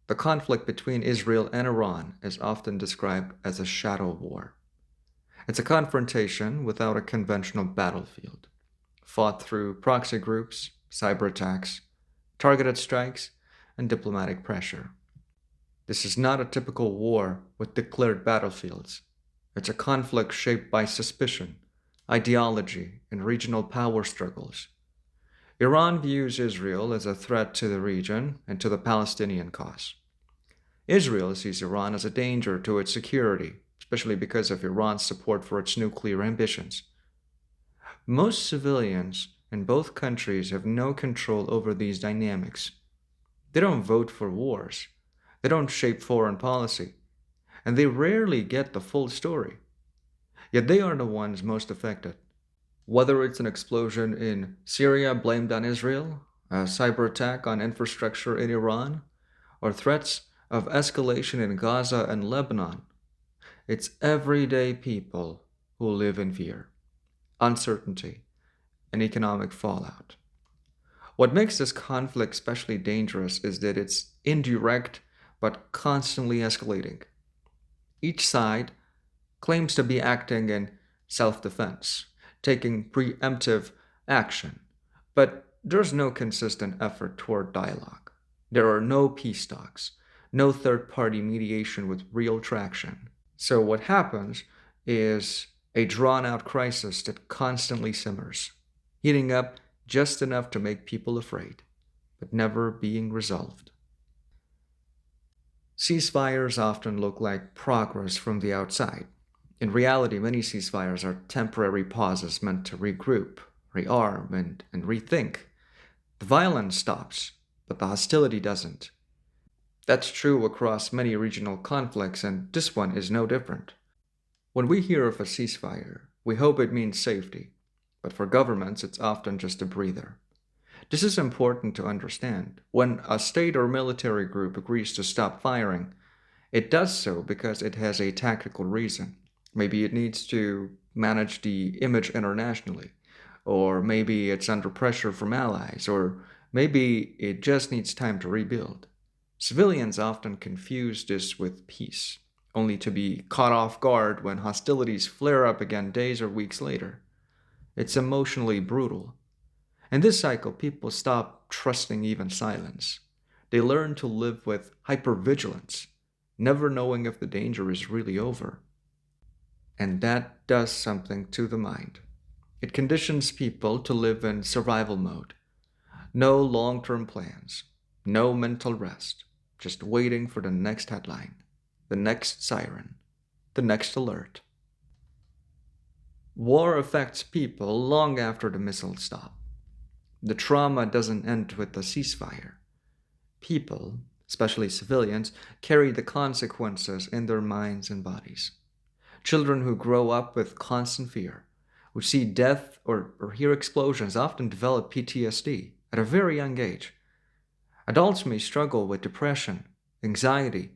The conflict between Israel and Iran is often described as a shadow war. It's a confrontation without a conventional battlefield, fought through proxy groups, cyber attacks, targeted strikes, and diplomatic pressure. This is not a typical war with declared battlefields. It's a conflict shaped by suspicion, ideology, and regional power struggles. Iran views Israel as a threat to the region and to the Palestinian cause. Israel sees Iran as a danger to its security, especially because of Iran's support for its nuclear ambitions. Most civilians in both countries have no control over these dynamics. They don't vote for wars, they don't shape foreign policy, and they rarely get the full story. Yet they are the ones most affected. Whether it's an explosion in Syria blamed on Israel, a cyber attack on infrastructure in Iran, or threats of escalation in Gaza and Lebanon, it's everyday people who live in fear, uncertainty, and economic fallout. What makes this conflict especially dangerous is that it's indirect but constantly escalating. Each side claims to be acting in self defense, taking preemptive action, but there's no consistent effort toward dialogue. There are no peace talks, no third party mediation with real traction. So, what happens is a drawn out crisis that constantly simmers, heating up just enough to make people afraid, but never being resolved. Ceasefires often look like progress from the outside. In reality, many ceasefires are temporary pauses meant to regroup, rearm, and rethink. The violence stops, but the hostility doesn't. That's true across many regional conflicts, and this one is no different. When we hear of a ceasefire, we hope it means safety, but for governments, it's often just a breather. This is important to understand. When a state or military group agrees to stop firing, it does so because it has a tactical reason. Maybe it needs to manage the image internationally, or maybe it's under pressure from allies, or maybe it just needs time to rebuild. Civilians often confuse this with peace, only to be caught off guard when hostilities flare up again days or weeks later. It's emotionally brutal. In this cycle, people stop trusting even silence. They learn to live with hypervigilance, never knowing if the danger is really over. And that does something to the mind. It conditions people to live in survival mode. No long term plans, no mental rest, just waiting for the next headline, the next siren, the next alert. War affects people long after the missiles stop. The trauma doesn't end with the ceasefire. People, especially civilians, carry the consequences in their minds and bodies. Children who grow up with constant fear, who see death or hear explosions, often develop PTSD at a very young age. Adults may struggle with depression, anxiety,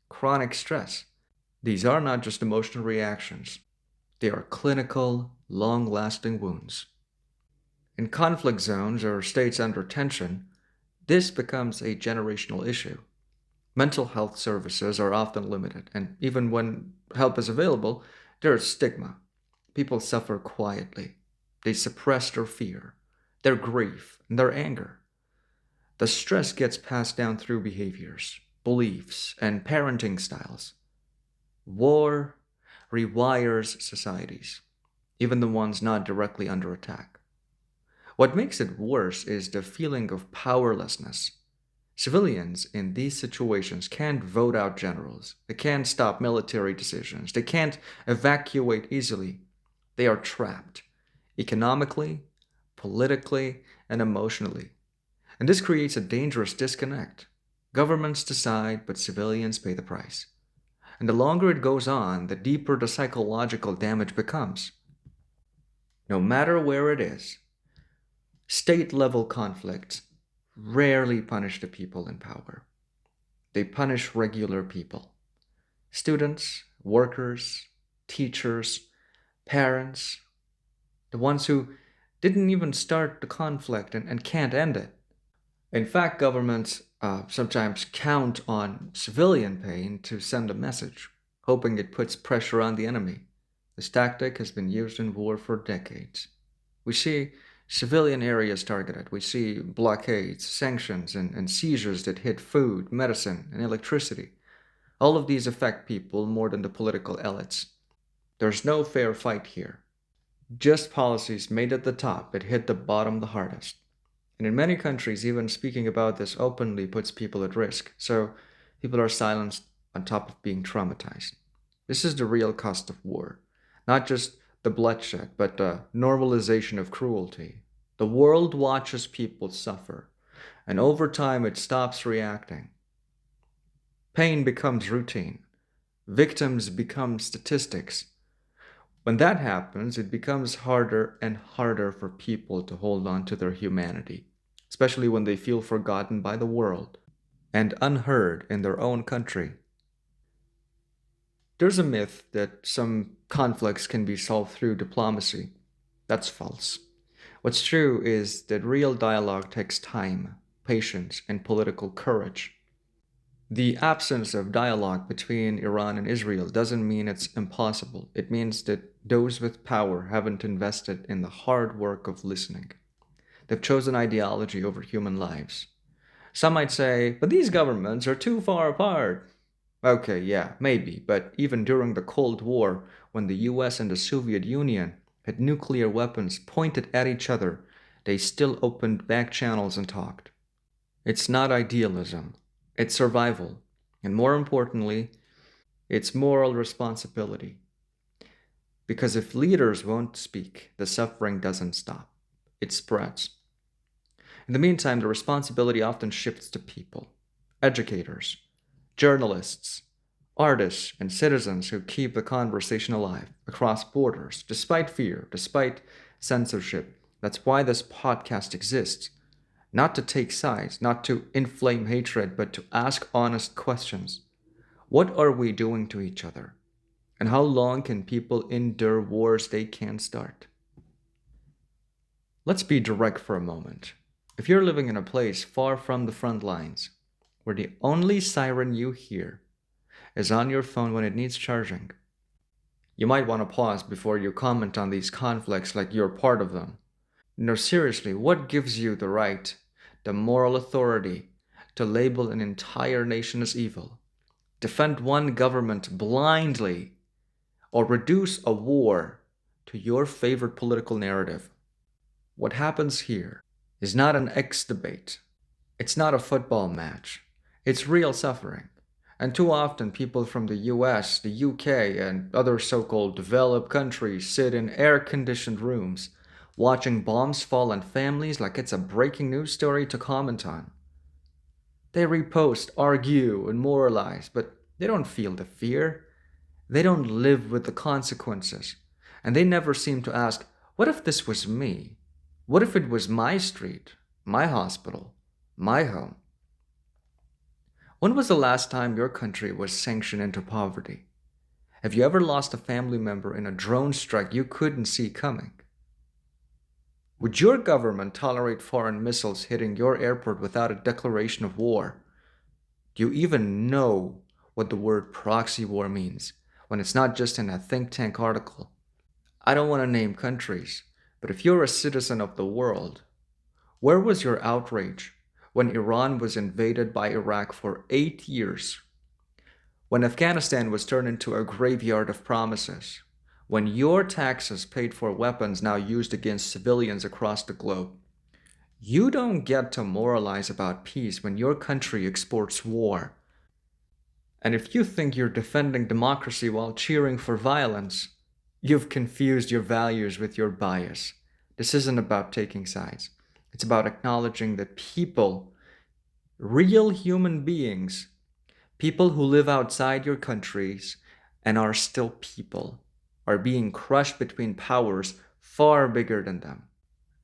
chronic stress. These are not just emotional reactions, they are clinical, long lasting wounds. In conflict zones or states under tension, this becomes a generational issue. Mental health services are often limited, and even when help is available, there is stigma. People suffer quietly. They suppress their fear, their grief, and their anger. The stress gets passed down through behaviors, beliefs, and parenting styles. War rewires societies, even the ones not directly under attack. What makes it worse is the feeling of powerlessness. Civilians in these situations can't vote out generals. They can't stop military decisions. They can't evacuate easily. They are trapped economically, politically, and emotionally. And this creates a dangerous disconnect. Governments decide, but civilians pay the price. And the longer it goes on, the deeper the psychological damage becomes. No matter where it is, state level conflicts rarely punish the people in power. They punish regular people: students, workers, teachers, parents, the ones who didn't even start the conflict and can't end it. In fact, governments sometimes count on civilian pain to send a message, hoping it puts pressure on the enemy. This tactic has been used in war for decades. We see civilian areas targeted. We see blockades, sanctions, and seizures that hit food, medicine, and electricity. All of these affect people more than the political elites. There's no fair fight here. Just policies made at the top that hit the bottom the hardest. And in many countries, even speaking about this openly puts people at risk. So people are silenced on top of being traumatized. This is the real cost of war. Not just the bloodshed, but the normalization of cruelty. The world watches people suffer, and over time it stops reacting. Pain becomes routine. Victims become statistics. When that happens, it becomes harder and harder for people to hold on to their humanity, especially when they feel forgotten by the world and unheard in their own country. There's a myth that some conflicts can be solved through diplomacy. That's false. What's true is that real dialogue takes time, patience, and political courage. The absence of dialogue between Iran and Israel doesn't mean it's impossible. It means that those with power haven't invested in the hard work of listening. They've chosen ideology over human lives. Some might say, but these governments are too far apart. Okay, yeah, maybe, but even during the Cold War, when the US and the Soviet Union had nuclear weapons pointed at each other, they still opened back channels and talked. It's not idealism, it's survival. And more importantly, it's moral responsibility. Because if leaders won't speak, the suffering doesn't stop, it spreads. In the meantime, the responsibility often shifts to people, educators, journalists, artists, and citizens who keep the conversation alive across borders, despite fear, despite censorship. That's why this podcast exists. Not to take sides, not to inflame hatred, but to ask honest questions. What are we doing to each other? And how long can people endure wars they can't start? Let's be direct for a moment. If you're living in a place far from the front lines, where the only siren you hear is on your phone when it needs charging, you might want to pause before you comment on these conflicts like you're part of them. No, seriously, what gives you the right, the moral authority, to label an entire nation as evil, defend one government blindly, or reduce a war to your favorite political narrative? What happens here is not an X debate. It's not a football match. It's real suffering. And too often, people from the US, the UK, and other so called developed countries sit in air conditioned rooms watching bombs fall on families like it's a breaking news story to comment on. They repost, argue, and moralize, but they don't feel the fear. They don't live with the consequences. And they never seem to ask, what if this was me? What if it was my street, my hospital, my home? When was the last time your country was sanctioned into poverty? Have you ever lost a family member in a drone strike you couldn't see coming? Would your government tolerate foreign missiles hitting your airport without a declaration of war? Do you even know what the word proxy war means when it's not just in a think tank article? I don't want to name countries, but if you're a citizen of the world, where was your outrage when Iran was invaded by Iraq for 8 years? When Afghanistan was turned into a graveyard of promises? When your taxes paid for weapons now used against civilians across the globe? You don't get to moralize about peace when your country exports war. And if you think you're defending democracy while cheering for violence, you've confused your values with your bias. This isn't about taking sides. It's about acknowledging that people, real human beings, people who live outside your countries and are still people, are being crushed between powers far bigger than them.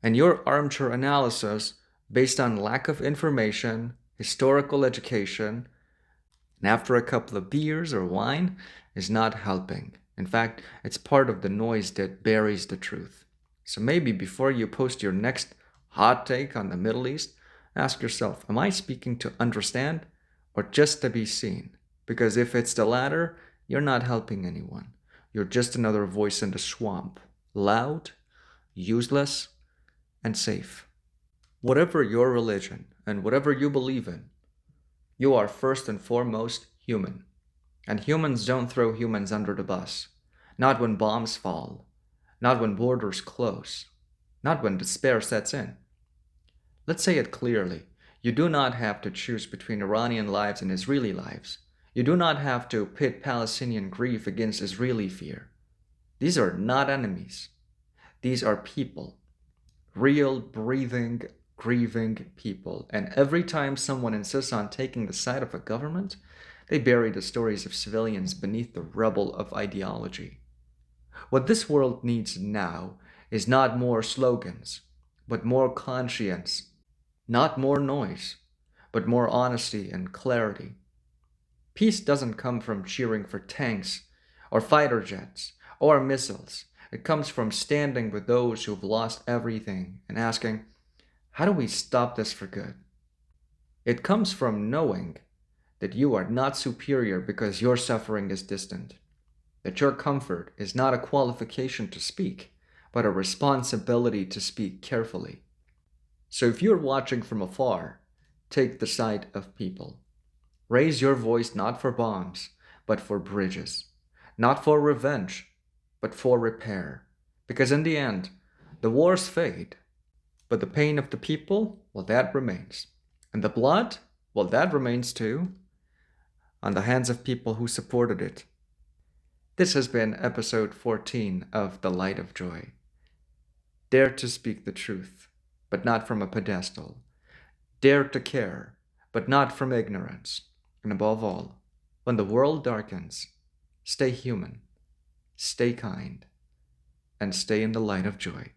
And your armchair analysis, based on lack of information, historical education, and after a couple of beers or wine, is not helping. In fact, it's part of the noise that buries the truth. So maybe before you post your next hot take on the Middle East, Ask yourself, am I speaking to understand or just to be seen? Because if it's the latter, you're not helping anyone. You're just another voice in the swamp, loud, useless, and safe. Whatever your religion and whatever you believe in, you are first and foremost human. And humans don't throw humans under the bus. Not when bombs fall. Not when borders close. Not when despair sets in. Let's say it clearly. You do not have to choose between Iranian lives and Israeli lives. You do not have to pit Palestinian grief against Israeli fear. These are not enemies. These are people. Real, breathing, grieving people. And every time someone insists on taking the side of a government, they bury the stories of civilians beneath the rubble of ideology. What this world needs now is not more slogans, but more conscience. Not more noise, but more honesty and clarity. Peace doesn't come from cheering for tanks, or fighter jets, or missiles. It comes from standing with those who've lost everything and asking, how do we stop this for good? It comes from knowing that you are not superior because your suffering is distant, that your comfort is not a qualification to speak, but a responsibility to speak carefully. So if you're watching from afar, take the side of people. Raise your voice not for bombs, but for bridges. Not for revenge, but for repair. Because in the end, the wars fade, but the pain of the people, well, that remains. And the blood, well, that remains too, on the hands of people who supported it. This has been episode 14 of The Light of Joy. Dare to speak the truth, but not from a pedestal. Dare to care, but not from ignorance. And above all, when the world darkens, stay human, stay kind, and stay in the light of joy.